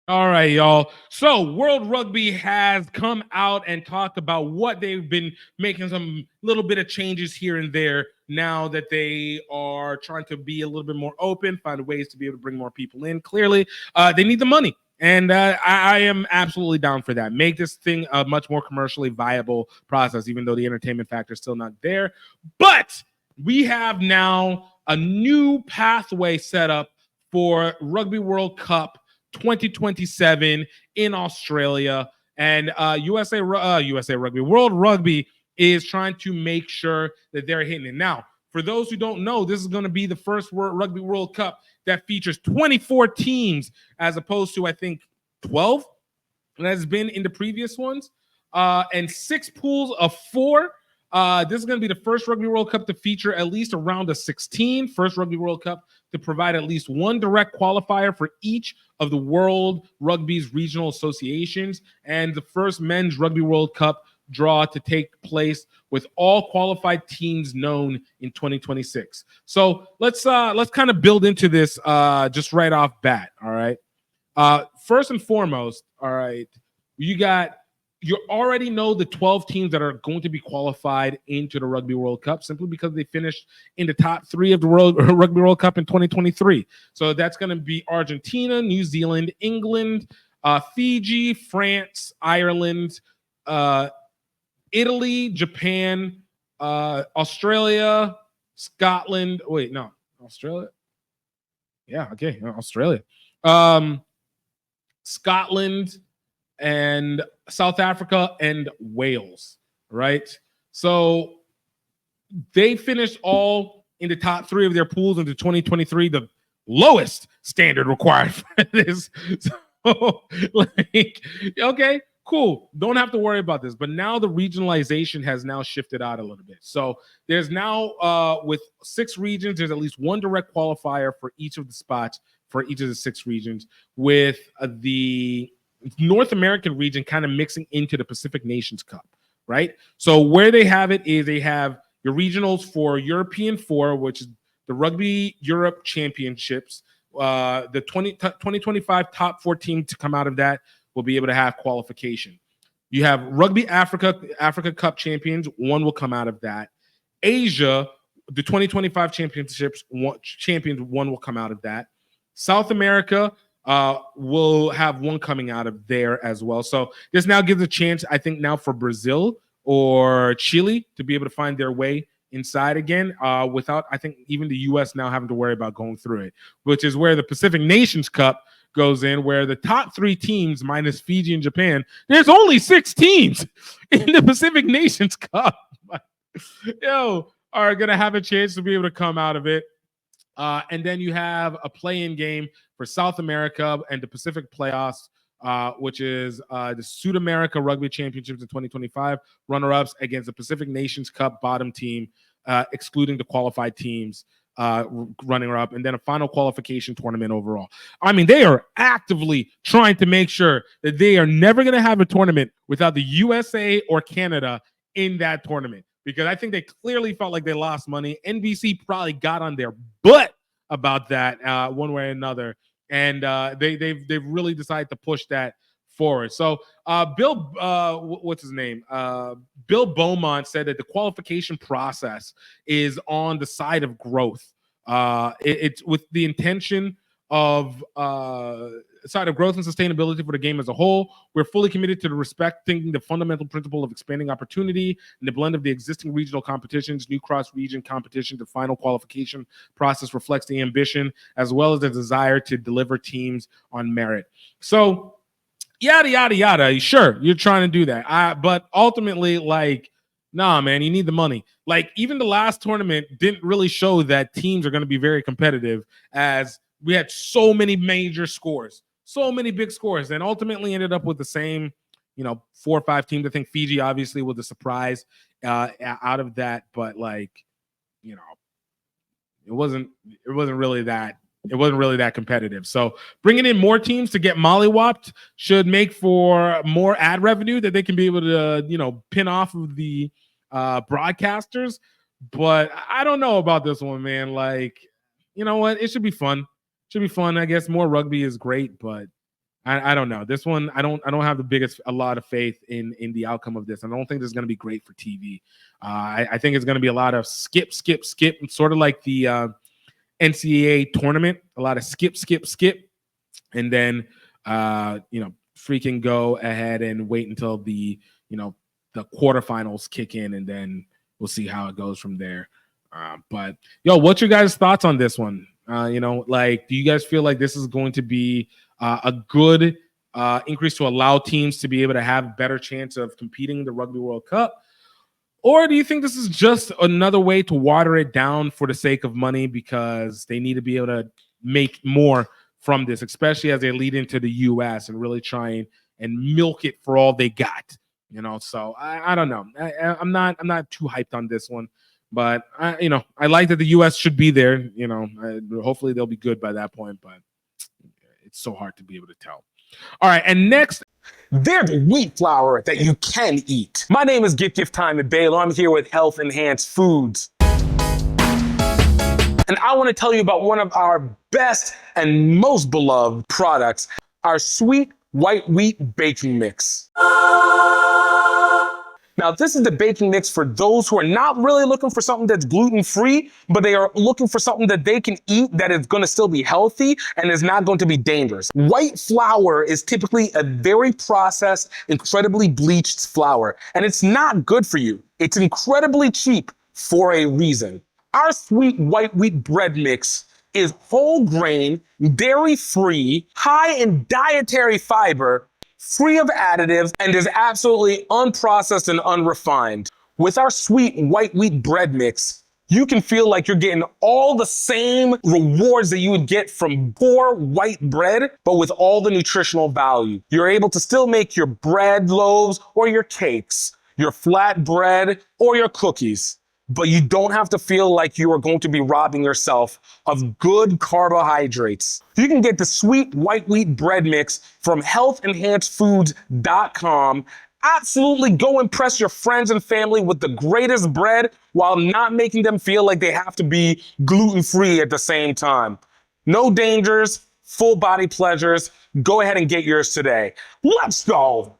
All right, y'all. So, World Rugby has come out and talked about what they've been making some little bit of changes here and there now that they are trying to be a little bit more open, find ways to be able to bring more people in. Clearly, they need the money. And I am absolutely down for that. Make this thing a much more commercially viable process, even though the entertainment factor is still not there. But we have now a new pathway set up for Rugby World Cup 2027 in Australia. And USA Rugby, World Rugby is trying to make sure that they're hitting it. Now, for those who don't know, this is going to be the first Rugby World Cup that features 24 teams as opposed to, I think, 12 that has been in the previous ones, and 6 pools of 4. This is going to be the first Rugby World Cup to feature at least a round of 16. First Rugby World Cup to provide at least one direct qualifier for each of the World Rugby's regional associations, and the first Men's Rugby World Cup draw to take place with all qualified teams known in 2026. So let's kind of build into this just right off bat. All right. First and foremost, all right, you already know the 12 teams that are going to be qualified into the Rugby World Cup simply because they finished in the top 3 of the Rugby World Cup in 2023. So that's going to be Argentina, New Zealand, England, Fiji, France, Ireland, Italy, Japan, Australia, Scotland. Wait, no, Australia. Yeah, okay, Australia. Scotland, and South Africa, and Wales, right? So they finished all in the top 3 of their pools into 2023, the lowest standard required for this. So, okay, cool. Don't have to worry about this. But now the regionalization has now shifted out a little bit. So there's now, with 6 regions, there's at least one direct qualifier for each of the spots for each of the 6 regions, with the North American region kind of mixing into the Pacific Nations Cup, right? So where they have it is they have your regionals for European 4, which is the Rugby Europe Championships. The 2025 top 14 to come out of that will be able to have qualification. You have Rugby Africa Cup champions. One will come out of that. Asia, the 2025 championships, champions, one will come out of that. South America will have one coming out of there as well. So this now gives a chance, I think, now for Brazil or Chile to be able to find their way inside again, without, I think, even the U.S. now having to worry about going through it, which is where the Pacific Nations Cup goes in, where the top 3 teams minus Fiji and Japan, there's only 6 teams in the Pacific Nations Cup, are going to have a chance to be able to come out of it. And then you have a play-in game for South America and the Pacific playoffs, which is the South America Rugby Championships in 2025, runner-ups against the Pacific Nations Cup bottom team, excluding the qualified teams running up, and then a final qualification tournament overall. I mean, they are actively trying to make sure that they are never going to have a tournament without the USA or Canada in that tournament, because I think they clearly felt like they lost money. NBC probably got on their butt about that one way or another, and they've really decided to push that forward. So Bill, what's his name? Bill Beaumont said that the qualification process is on the side of growth. It's with the intention of side of growth and sustainability for the game as a whole. We're fully committed to respecting the fundamental principle of expanding opportunity and the blend of the existing regional competitions, new cross-region competition. The final qualification process reflects the ambition as well as the desire to deliver teams on merit. So yada, yada, yada. Sure, you're trying to do that. But ultimately, like, nah, man, you need the money. Like, even the last tournament didn't really show that teams are going to be very competitive, as we had so many major scores, so many big scores, and ultimately ended up with the same, 4 or 5 teams. I think Fiji obviously was a surprise out of that, but it wasn't really that. It wasn't really that competitive. So bringing in more teams to get mollywopped should make for more ad revenue that they can be able to, pin off of the broadcasters. But I don't know about this one, man. Like, you know what? It should be fun. I guess more rugby is great, but I don't know. This one, I don't have a lot of faith in the outcome of this. I don't think this is going to be great for TV. I think it's going to be a lot of skip, sort of like the NCAA tournament, a lot of skip, and then freaking go ahead and wait until the quarterfinals kick in, and then we'll see how it goes from there. But what's your guys' thoughts on this one? Do you guys feel like this is going to be a good increase to allow teams to be able to have a better chance of competing in the Rugby World Cup? Or do you think this is just another way to water it down for the sake of money because they need to be able to make more from this, especially as they lead into the U.S. and really try and milk it for all they got? So I don't know. I'm not too hyped on this one, but I like that the U.S. should be there. Hopefully they'll be good by that point, but it's so hard to be able to tell. All right, and next. There's wheat flour that you can eat. My name is GiftTime in Baylor. I'm here with Health Enhanced Foods. And I want to tell you about one of our best and most beloved products, our sweet white wheat baking mix. Now, this is the baking mix for those who are not really looking for something that's gluten-free, but they are looking for something that they can eat that is going to still be healthy and is not going to be dangerous. White flour is typically a very processed, incredibly bleached flour, and it's not good for you. It's incredibly cheap for a reason. Our sweet white wheat bread mix is whole grain, dairy-free, high in dietary fiber, free of additives, and is absolutely unprocessed and unrefined. With our sweet white wheat bread mix, you can feel like you're getting all the same rewards that you would get from poor white bread, but with all the nutritional value. You're able to still make your bread loaves or your cakes, your flat bread or your cookies, but you don't have to feel like you are going to be robbing yourself of good carbohydrates. You can get the sweet white wheat bread mix from healthenhancedfoods.com. Absolutely go impress your friends and family with the greatest bread while not making them feel like they have to be gluten-free at the same time. No dangers, full body pleasures. Go ahead and get yours today. Let's go.